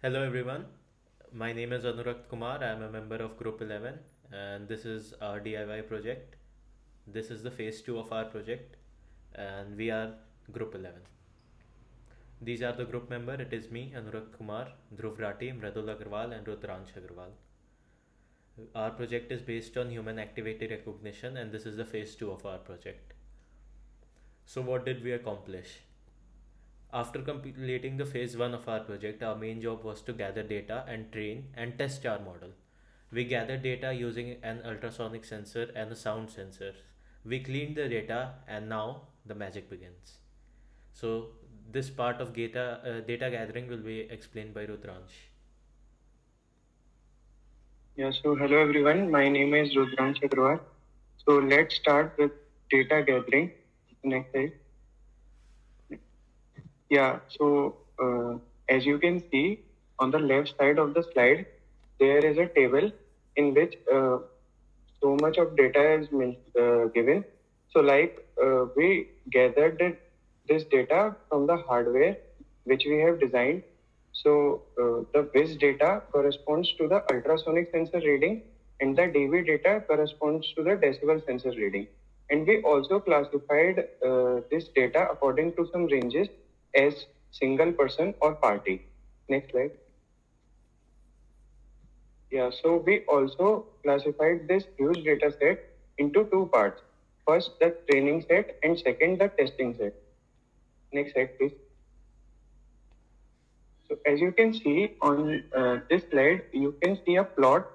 Hello everyone, my name is Anurag Kumar. I am a member of Group 11 and this is our DIY project. This is the phase 2 of our project and we are Group 11. These are the group member. It is me, Anurag Kumar, Dhruv Rati, Mradul Agarwal and Rudransh Agarwal. Our project is based on human activity recognition and this is the phase 2 of our project. So what did we accomplish? After completing the phase 1 of our project, our main job was to gather data and train and test our model. We gathered data using an ultrasonic sensor and a sound sensor. We cleaned the data and now the magic begins. So this part of data gathering will be explained by Rudransh. Yeah, so hello everyone. My name is Rudransh Agrawal. So let's start with data gathering. Next slide. Yeah, so as you can see on the left side of the slide, there is a table in which so much of data is given. So we gathered this data from the hardware which we have designed. So the WIS data corresponds to the ultrasonic sensor reading and the DB data corresponds to the decibel sensor reading. And we also classified this data according to some ranges as single person or party. Next slide. Yeah, so we also classified this huge data set into two parts. First, the training set, and second, the testing set. Next slide, please. So as you can see on this slide, you can see a plot.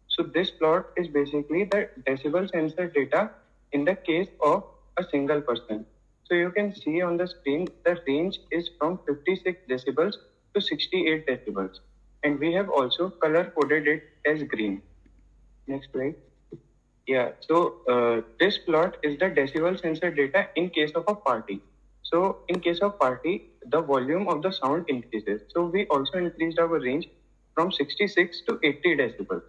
So this plot is basically the decibel sensor data in the case of a single person. So you can see on the screen, the range is from 56 decibels to 68 decibels. And we have also color coded it as green. Next slide. Yeah, so this plot is the decibel sensor data in case of a party. So in case of party, the volume of the sound increases. So we also increased our range from 66 to 80 decibels.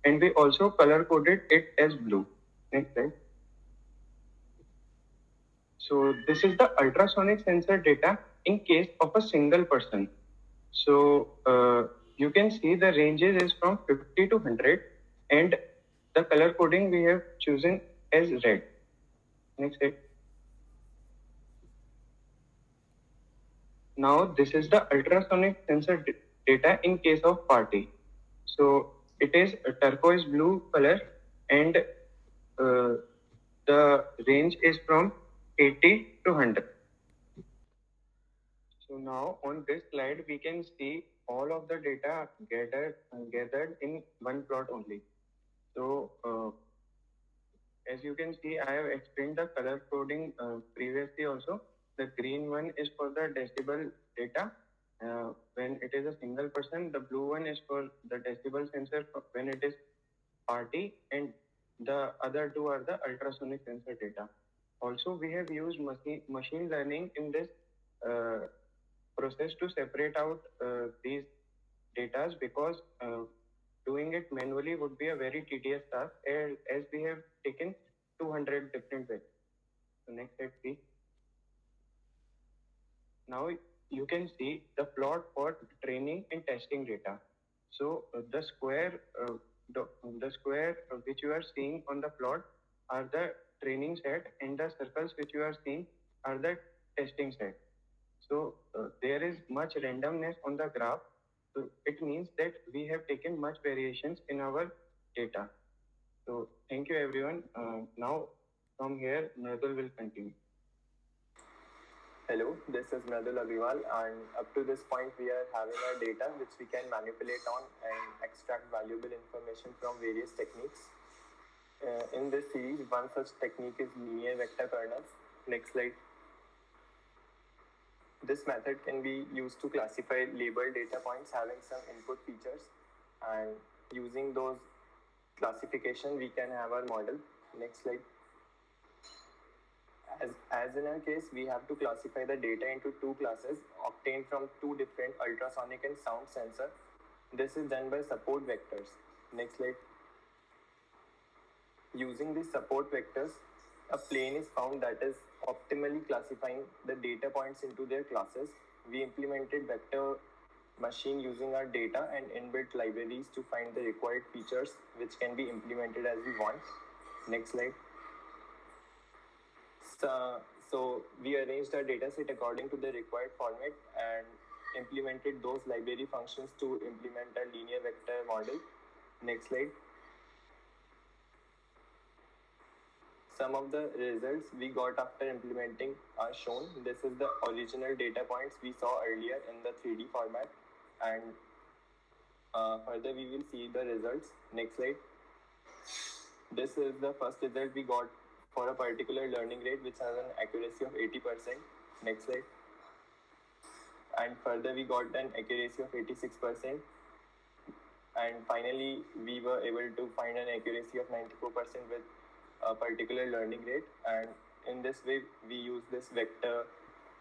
And we also color coded it as blue. Next slide. So this is the ultrasonic sensor data in case of a single person. So you can see the ranges is from 50 to 100 and the color coding we have chosen as red. Next slide. Now this is the ultrasonic sensor data in case of party. So it is a turquoise blue color and the range is from 80 to 100. So now on this slide we can see all of the data gathered in one plot only. So as you can see, I have explained the color coding previously also. The green one is for the decibel data when it is a single person. The blue one is for the decibel sensor when it is party, and the other two are the ultrasonic sensor data. Also, we have used machine learning in this uh, process to separate out these datas because doing it manually would be a very tedious task as we have taken 200 different ways. So next slide, please. Now you can see the plot for training and testing data. So the square which you are seeing on the plot are the training set, and the circles which you are seeing are the testing set. So there is much randomness on the graph. So it means that we have taken much variations in our data. So thank you everyone. Now from here, Mradul will continue. Hello, this is Mradul Agrawal, and up to this point, we are having our data which we can manipulate on and extract valuable information from various techniques. In this series, one such technique is linear vector kernels. Next slide. This method can be used to classify labeled data points having some input features, and using those classification, we can have our model. Next slide. As in our case, we have to classify the data into two classes obtained from two different ultrasonic and sound sensor. This is done by support vectors. Next slide. Using these support vectors, a plane is found that is optimally classifying the data points into their classes. We implemented vector machine using our data and inbuilt libraries to find the required features which can be implemented as we want. Next slide. So we arranged our dataset according to the required format and implemented those library functions to implement a linear vector model. Next slide. Some of the results we got after implementing are shown. This is the original data points we saw earlier in the 3D format, and further we will see the results. Next slide. This is the first result we got for a particular learning rate which has an accuracy of 80%. Next slide. And further we got an accuracy of 86%. And finally we were able to find an accuracy of 94% with a particular learning rate. And in this way we use this vector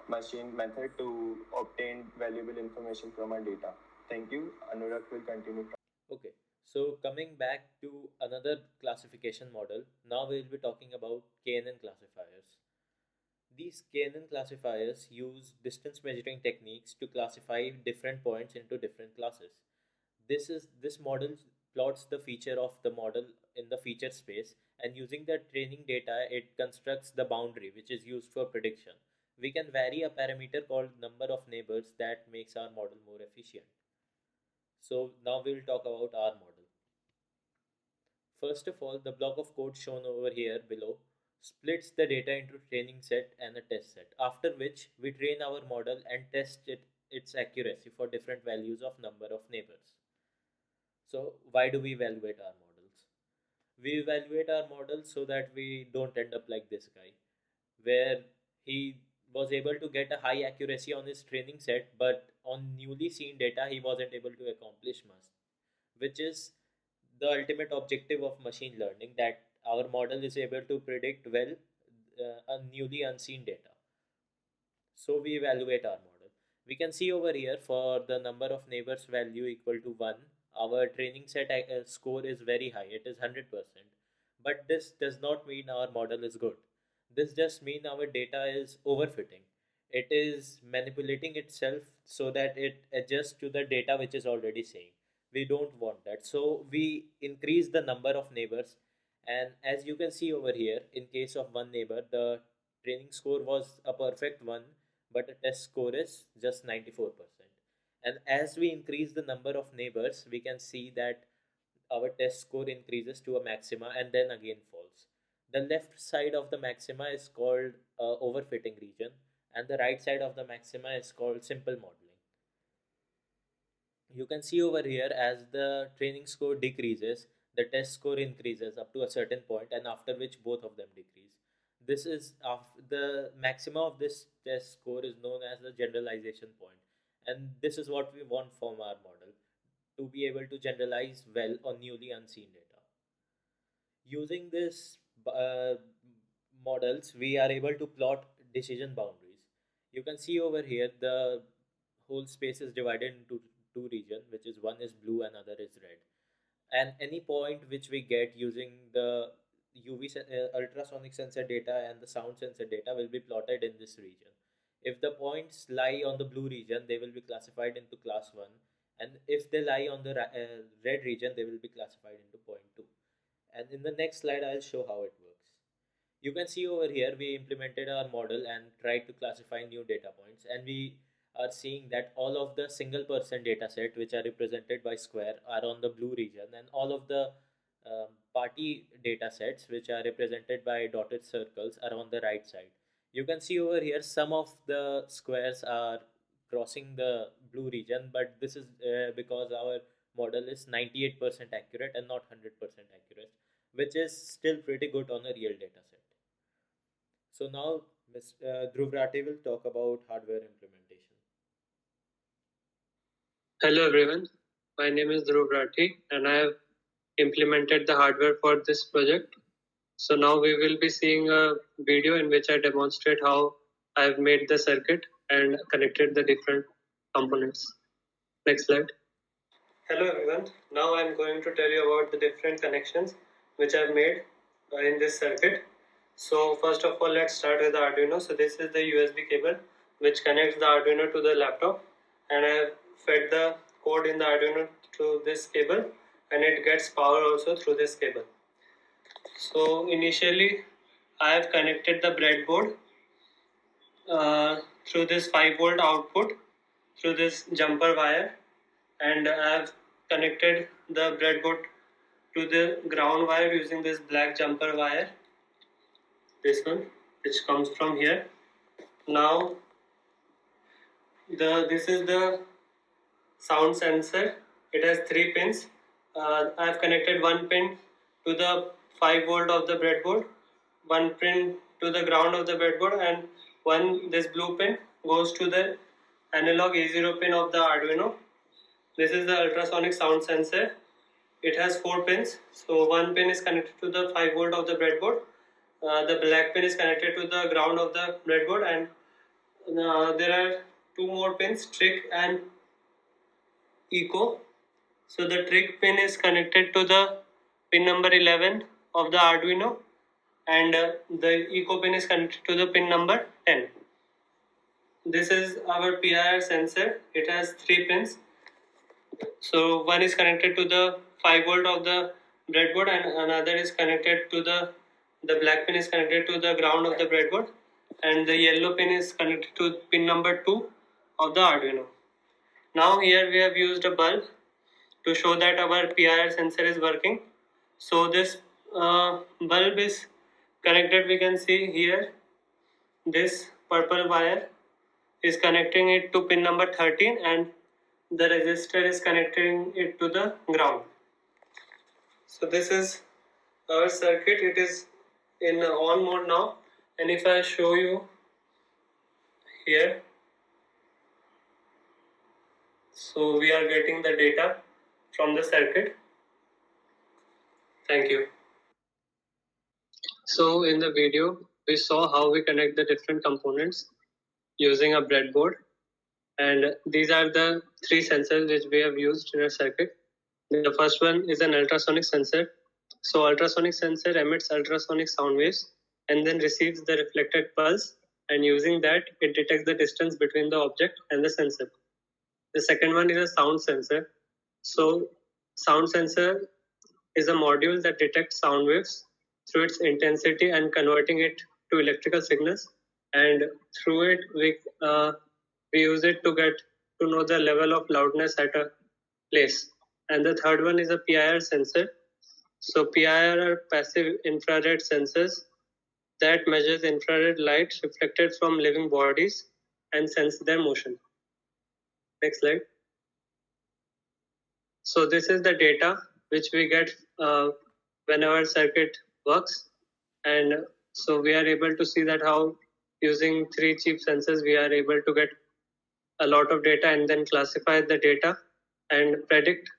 machine method to obtain valuable information from our data. Thank you. Anurag will continue. Okay, so coming back to another classification model, now we'll be talking about KNN classifiers. These KNN classifiers use distance measuring techniques to classify different points into different classes. This model plots the feature of the model in the feature space, and using the training data it constructs the boundary which is used for prediction. We can vary a parameter called number of neighbors that makes our model more efficient. So now we'll talk about our model. First of all, the block of code shown over here below splits the data into training set and a test set, after which we train our model and test its accuracy for different values of number of neighbors. So why do we evaluate our models? We evaluate our models so that we don't end up like this guy, where he was able to get a high accuracy on his training set, but on newly seen data he wasn't able to accomplish much, which is the ultimate objective of machine learning, that our model is able to predict well a newly unseen data. So we evaluate our model. We can see over here for the number of neighbors value equal to 1, our training set score is very high, it is 100%. But this does not mean our model is good. This just means our data is overfitting. It is manipulating itself so that it adjusts to the data which is already saying. We don't want that. So we increase the number of neighbors, and as you can see over here, in case of one neighbor, the training score was a perfect one, but the test score is just 94%. And as we increase the number of neighbors, we can see that our test score increases to a maxima and then again falls. The left side of the maxima is called overfitting region, and the right side of the maxima is called simple modeling. You can see over here, as the training score decreases, the test score increases up to a certain point, and after which both of them decrease. This is the maxima of this test score is known as the generalization point, and this is what we want from our model, to be able to generalize well on newly unseen data. Using this models, we are able to plot decision boundaries. You can see over here the whole space is divided into two regions, which is one is blue and other is red. And any point which we get using the ultrasonic sensor data and the sound sensor data will be plotted in this region. If the points lie on the blue region, they will be classified into class 1, and if they lie on the red region, they will be classified into point 2. And in the next slide I'll show how it works. You can see over here we implemented our model and tried to classify new data points, and we are seeing that all of the single person data set which are represented by square are on the blue region, and all of the party data sets which are represented by dotted circles are on the right side. You can see over here some of the squares are crossing the blue region, but this is because our model is 98% accurate and not 100% accurate, which is still pretty good on a real data set. So now Mr. Dhruv Rathi will talk about hardware implementation. Hello everyone, my name is Dhruv Rathi and I have implemented the hardware for this project. So now we will be seeing a video in which I demonstrate how I have made the circuit and connected the different components. Next slide. Hello everyone, now I am going to tell you about the different connections which I have made in this circuit. So first of all, let's start with the Arduino. So this is the USB cable which connects the Arduino to the laptop, and I have fed the code in the Arduino through this cable, and it gets power also through this cable. So initially I have connected the breadboard through this 5-volt output through this jumper wire, and I have connected the breadboard to the ground wire using this black jumper wire, this one, which comes from here. Now this is the sound sensor. It has 3 pins. I have connected one pin to the 5-volt of the breadboard, one pin to the ground of the breadboard, and this blue pin goes to the analog A0 pin of the Arduino. This is the ultrasonic sound sensor. It has 4 pins. So one pin is connected to the 5-volt of the breadboard. The black pin is connected to the ground of the breadboard, and there are 2 more pins, trig and echo. So the trig pin is connected to the pin number 11 of the Arduino, and the echo pin is connected to the pin number 10. This is our PIR sensor. It has 3 pins. So one is connected to the 5-volt of the breadboard, and another is connected to the black pin is connected to the ground of the breadboard, and the yellow pin is connected to pin number 2 of the Arduino. Now here we have used a bulb to show that our PIR sensor is working. So this bulb is connected, we can see here, this purple wire is connecting it to pin number 13, and the resistor is connecting it to the ground. So this is our circuit. It is in on mode now, and if I show you here, so we are getting the data from the circuit. Thank you. So in the video, we saw how we connect the different components using a breadboard, and these are the 3 sensors which we have used in a circuit. The first one is an ultrasonic sensor. So ultrasonic sensor emits ultrasonic sound waves and then receives the reflected pulse, and using that it detects the distance between the object and the sensor. The second one is a sound sensor. So sound sensor is a module that detects sound waves through its intensity and converting it to electrical signals, and through it we use it to get to know the level of loudness at a place. And the third one is a PIR sensor. So PIR are passive infrared sensors that measures infrared light reflected from living bodies and sense their motion. Next slide. So this is the data which we get when our circuit works, and so we are able to see that how using 3 cheap sensors we are able to get a lot of data and then classify the data and predict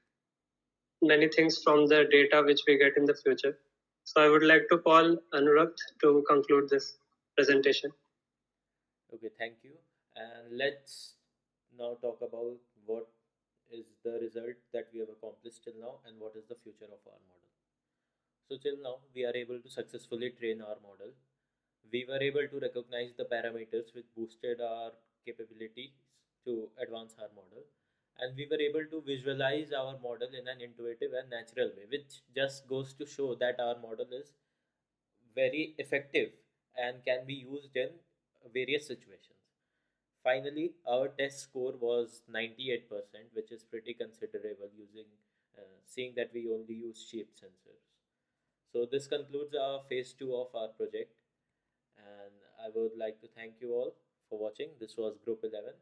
many things from the data which we get in the future. So I would like to call Anurag to conclude this presentation. Okay, thank you. And let's now talk about what is the result that we have accomplished till now and what is the future of our model. So till now, we are able to successfully train our model. We were able to recognize the parameters which boosted our capabilities to advance our model, and we were able to visualize our model in an intuitive and natural way, which just goes to show that our model is very effective and can be used in various situations. Finally, our test score was 98%, which is pretty considerable using seeing that we only use cheap sensors. So this concludes our phase 2 of our project, and I would like to thank you all for watching. This was Group 11.